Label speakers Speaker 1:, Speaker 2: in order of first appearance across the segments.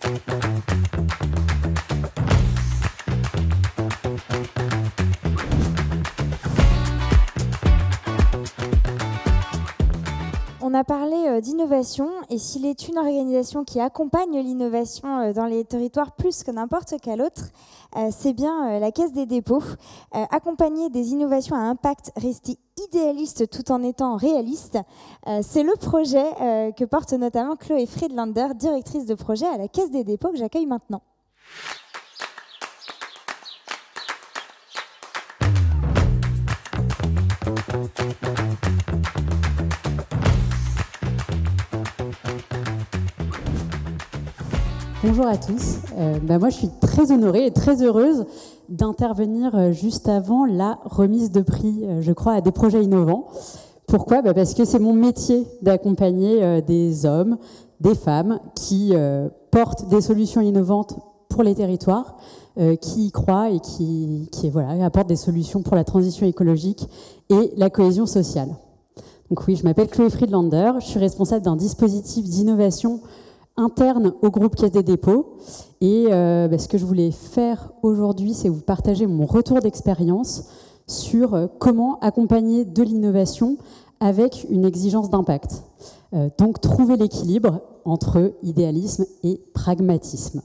Speaker 1: On a parlé d'innovation, et s'il est une organisation qui accompagne l'innovation dans les territoires plus que n'importe quelle autre, c'est bien la Caisse des dépôts. Accompagner des innovations à impact, rester idéaliste tout en étant réaliste, c'est le projet que porte notamment Chloé Friedlander, directrice de projet à la Caisse des dépôts, que j'accueille maintenant.
Speaker 2: Bonjour à tous. Moi, je suis très honorée et très heureuse d'intervenir juste avant la remise de prix, je crois, à des projets innovants. Pourquoi ? Parce que c'est mon métier d'accompagner des hommes, des femmes qui portent des solutions innovantes pour les territoires, qui y croient et qui apportent des solutions pour la transition écologique et la cohésion sociale. Donc oui, je m'appelle Chloé Friedlander, je suis responsable d'un dispositif d'innovation interne au groupe Caisse des dépôts. Et ce que je voulais faire aujourd'hui, c'est vous partager mon retour d'expérience sur comment accompagner de l'innovation avec une exigence d'impact. Donc trouver l'équilibre entre idéalisme et pragmatisme.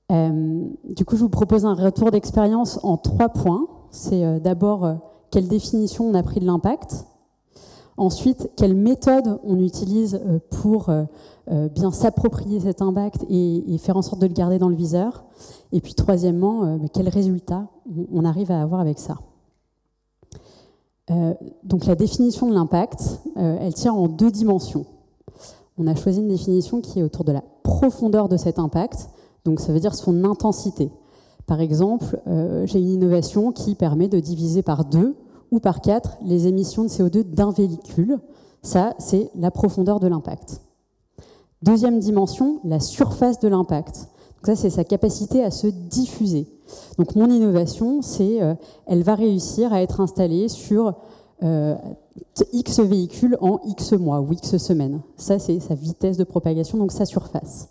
Speaker 2: Du coup, je vous propose un retour d'expérience en 3 points. C'est d'abord quelle définition on a pris de l'impact. Ensuite, quelle méthode on utilise pour bien s'approprier cet impact et faire en sorte de le garder dans le viseur. Et puis troisièmement, quels résultats on arrive à avoir avec ça. Donc la définition de l'impact, elle tient en 2 dimensions. On a choisi une définition qui est autour de la profondeur de cet impact, donc ça veut dire son intensité. Par exemple, j'ai une innovation qui permet de diviser par 2 ou par 4 les émissions de CO2 d'un véhicule. Ça, c'est la profondeur de l'impact. Deuxième dimension, la surface de l'impact. Donc ça, c'est sa capacité à se diffuser. Donc mon innovation, elle va réussir à être installée sur X véhicules en X mois ou X semaines. Ça, c'est sa vitesse de propagation, donc sa surface.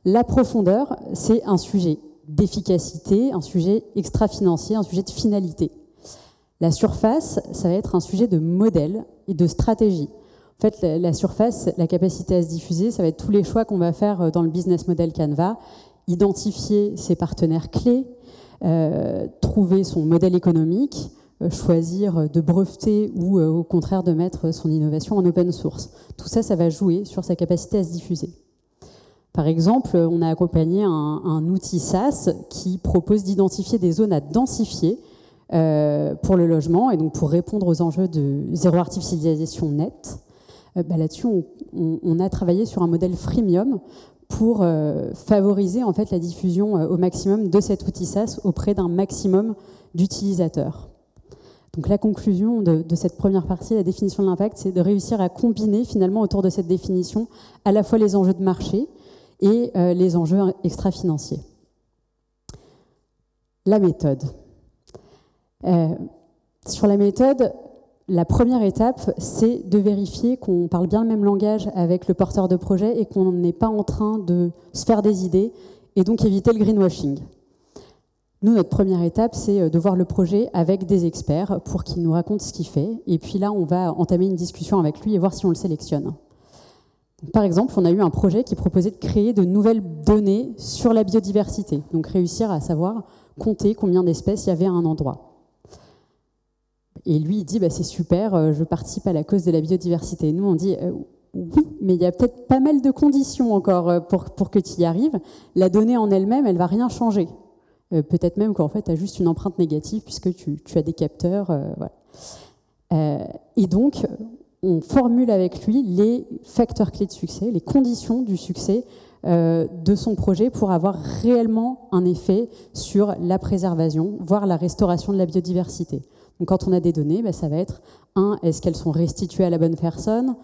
Speaker 2: La profondeur, c'est un sujet d'efficacité, un sujet extra-financier, un sujet de finalité. La surface, ça va être un sujet de modèle et de stratégie. En fait, la surface, la capacité à se diffuser, ça va être tous les choix qu'on va faire dans le business model Canva, identifier ses partenaires clés, trouver son modèle économique, choisir de breveter ou au contraire de mettre son innovation en open source. Tout ça, ça va jouer sur sa capacité à se diffuser. Par exemple, on a accompagné un outil SaaS qui propose d'identifier des zones à densifier pour le logement et donc pour répondre aux enjeux de zéro artificialisation nette. Là-dessus, on a travaillé sur un modèle freemium pour favoriser en fait la diffusion au maximum de cet outil SaaS auprès d'un maximum d'utilisateurs. Donc la conclusion de cette première partie, la définition de l'impact, c'est de réussir à combiner finalement autour de cette définition à la fois les enjeux de marché et les enjeux extra-financiers. La méthode. Sur la méthode, la première étape, c'est de vérifier qu'on parle bien le même langage avec le porteur de projet et qu'on n'est pas en train de se faire des idées et donc éviter le greenwashing. Nous, notre première étape, c'est de voir le projet avec des experts pour qu'ils nous racontent ce qu'il fait. Et puis là, on va entamer une discussion avec lui et voir si on le sélectionne. Par exemple, on a eu un projet qui proposait de créer de nouvelles données sur la biodiversité. Donc réussir à savoir compter combien d'espèces il y avait à un endroit. Et lui, il dit c'est super, je participe à la cause de la biodiversité. Et nous, on dit oui, mais il y a peut-être pas mal de conditions encore pour que tu y arrives. La donnée en elle-même, elle ne va rien changer. Peut-être même qu'en fait, tu as juste une empreinte négative puisque tu as des capteurs. Voilà. Et donc, on formule avec lui les facteurs clés de succès, les conditions du succès de son projet pour avoir réellement un effet sur la préservation, voire la restauration de la biodiversité. Donc quand on a des données, ça va être est-ce qu'elles sont restituées à la bonne personne,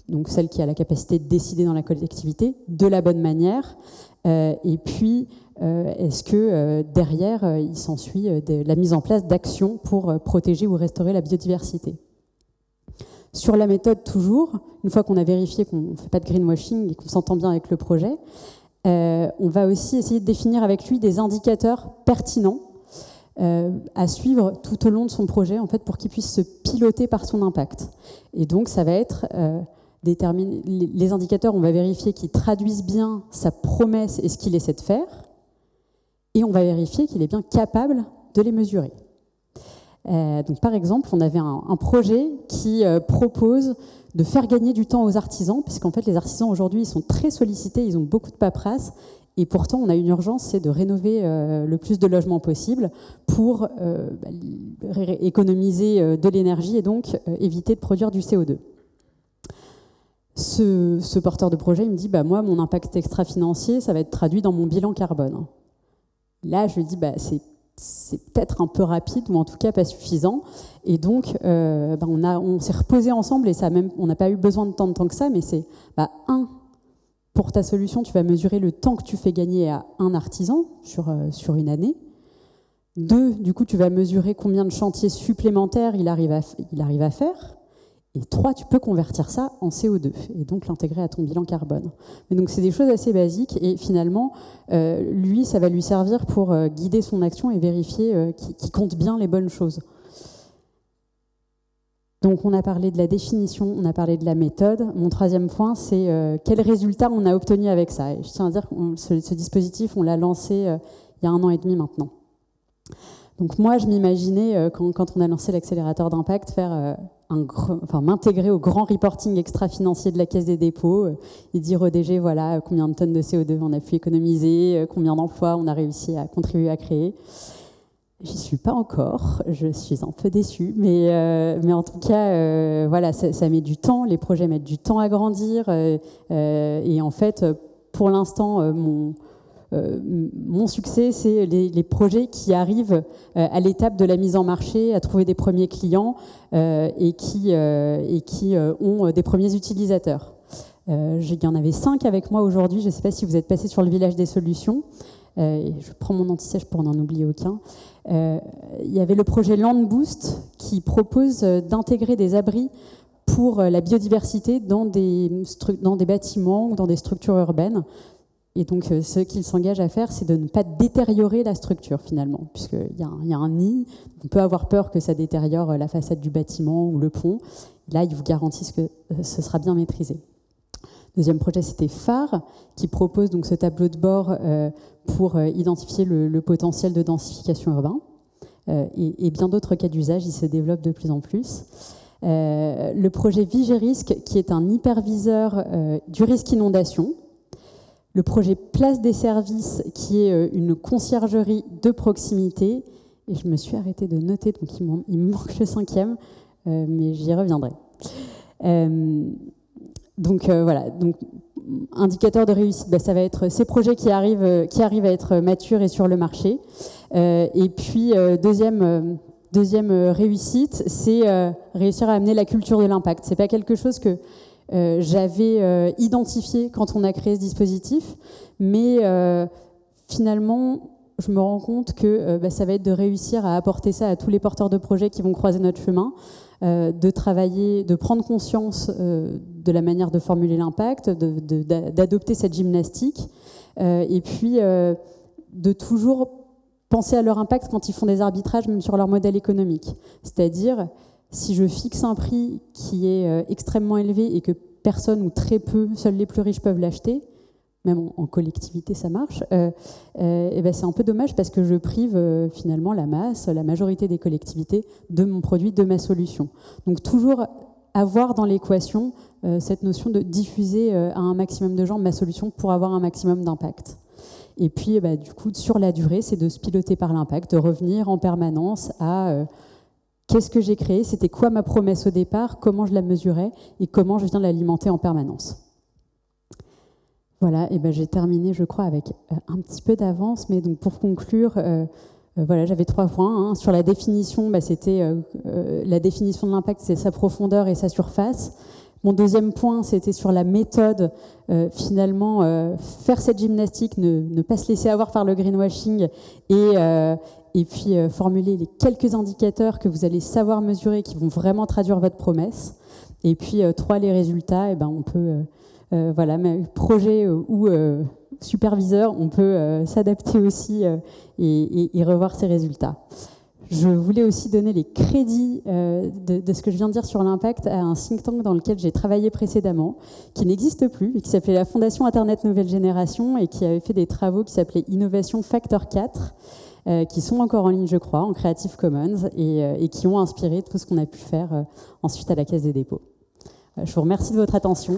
Speaker 2: donc celle qui a la capacité de décider dans la collectivité, de la bonne manière, et puis est-ce que derrière, il s'ensuit la mise en place d'actions pour protéger ou restaurer la biodiversité. Sur la méthode toujours, une fois qu'on a vérifié qu'on ne fait pas de greenwashing et qu'on s'entend bien avec le projet, On va aussi essayer de définir avec lui des indicateurs pertinents à suivre tout au long de son projet, en fait, pour qu'il puisse se piloter par son impact. Et donc, ça va être déterminer les indicateurs. On va vérifier qu'ils traduisent bien sa promesse et ce qu'il essaie de faire, et on va vérifier qu'il est bien capable de les mesurer. Donc, par exemple, on avait un projet qui propose de faire gagner du temps aux artisans, parce qu'en fait, les artisans aujourd'hui, ils sont très sollicités, ils ont beaucoup de paperasse. Et pourtant, on a une urgence, c'est de rénover le plus de logements possible pour économiser de l'énergie et donc éviter de produire du CO2. Ce porteur de projet, il me dit, moi, mon impact extra-financier, ça va être traduit dans mon bilan carbone. Là, je lui dis, c'est peut-être un peu rapide, ou en tout cas pas suffisant. Et donc, on s'est reposé ensemble, et on n'a pas eu besoin de tant de temps que ça, mais c'est, pour ta solution, tu vas mesurer le temps que tu fais gagner à un artisan sur une année. 2, du coup, tu vas mesurer combien de chantiers supplémentaires il arrive à faire. Et 3, tu peux convertir ça en CO2 et donc l'intégrer à ton bilan carbone. Mais donc, c'est des choses assez basiques et finalement, lui, ça va lui servir pour guider son action et vérifier qu'il compte bien les bonnes choses. Donc, on a parlé de la définition, on a parlé de la méthode. Mon 3e point, c'est quels résultats on a obtenus avec ça. Et je tiens à dire que ce dispositif, on l'a lancé il y a 1 an et demi maintenant. Donc, moi, je m'imaginais, quand on a lancé l'accélérateur d'impact, faire m'intégrer au grand reporting extra-financier de la Caisse des dépôts et dire au DG, voilà, combien de tonnes de CO2 on a pu économiser, combien d'emplois on a réussi à contribuer à créer. J'y suis pas encore, je suis un peu déçue, mais en tout cas, voilà, ça met du temps, les projets mettent du temps à grandir, et en fait, pour l'instant, mon succès, c'est les projets qui arrivent à l'étape de la mise en marché, à trouver des premiers clients et qui ont des premiers utilisateurs. Il y en avait 5 avec moi aujourd'hui, je ne sais pas si vous êtes passés sur le village des solutions. Je prends mon anti-sèche pour n'en oublier aucun. Il y avait le projet Land Boost qui propose d'intégrer des abris pour la biodiversité dans des bâtiments ou dans des structures urbaines. Et donc, ce qu'il s'engage à faire, c'est de ne pas détériorer la structure, finalement, puisqu'il y a un nid. On peut avoir peur que ça détériore la façade du bâtiment ou le pont. Là, ils vous garantissent que ce sera bien maîtrisé. Deuxième projet, c'était Phare, qui propose donc ce tableau de bord pour identifier le potentiel de densification urbain. Et bien d'autres cas d'usage, il se développe de plus en plus. Le projet Vigérisque, qui est un hyperviseur du risque inondation. Le projet Place des services, qui est une conciergerie de proximité. Et je me suis arrêtée de noter, donc il me manque le 5e, mais j'y reviendrai. Donc voilà, donc, indicateur de réussite, ça va être ces projets qui arrivent à être matures et sur le marché. Et puis, deuxième réussite, c'est réussir à amener la culture de l'impact. C'est pas quelque chose que j'avais identifié quand on a créé ce dispositif, mais finalement, je me rends compte que ça va être de réussir à apporter ça à tous les porteurs de projets qui vont croiser notre chemin, de travailler, de prendre conscience de la manière de formuler l'impact, d'adopter cette gymnastique, et puis de toujours penser à leur impact quand ils font des arbitrages, même sur leur modèle économique. C'est-à-dire, si je fixe un prix qui est extrêmement élevé et que personne ou très peu, seuls les plus riches peuvent l'acheter, même en collectivité ça marche, c'est un peu dommage parce que je prive finalement la majorité des collectivités de mon produit, de ma solution. Donc toujours avoir dans l'équation cette notion de diffuser à un maximum de gens ma solution pour avoir un maximum d'impact. Et puis du coup sur la durée, c'est de se piloter par l'impact, de revenir en permanence à qu'est-ce que j'ai créé, c'était quoi ma promesse au départ, comment je la mesurais et comment je viens de l'alimenter en permanence. Voilà, et j'ai terminé, je crois, avec un petit peu d'avance, mais donc pour conclure, voilà, j'avais 3 points. Sur la définition, c'était la définition de l'impact, c'est sa profondeur et sa surface. Mon 2e point, c'était sur la méthode, finalement, faire cette gymnastique, ne pas se laisser avoir par le greenwashing et puis formuler les quelques indicateurs que vous allez savoir mesurer, qui vont vraiment traduire votre promesse. Et puis 3, les résultats, on peut... voilà, projet ou superviseur, on peut s'adapter aussi et revoir ses résultats. Je voulais aussi donner les crédits de ce que je viens de dire sur l'impact à un think tank dans lequel j'ai travaillé précédemment, qui n'existe plus, et qui s'appelait la Fondation Internet Nouvelle Génération, et qui avait fait des travaux qui s'appelaient Innovation Factor 4, qui sont encore en ligne, je crois, en Creative Commons, et qui ont inspiré tout ce qu'on a pu faire ensuite à la Caisse des dépôts. Je vous remercie de votre attention.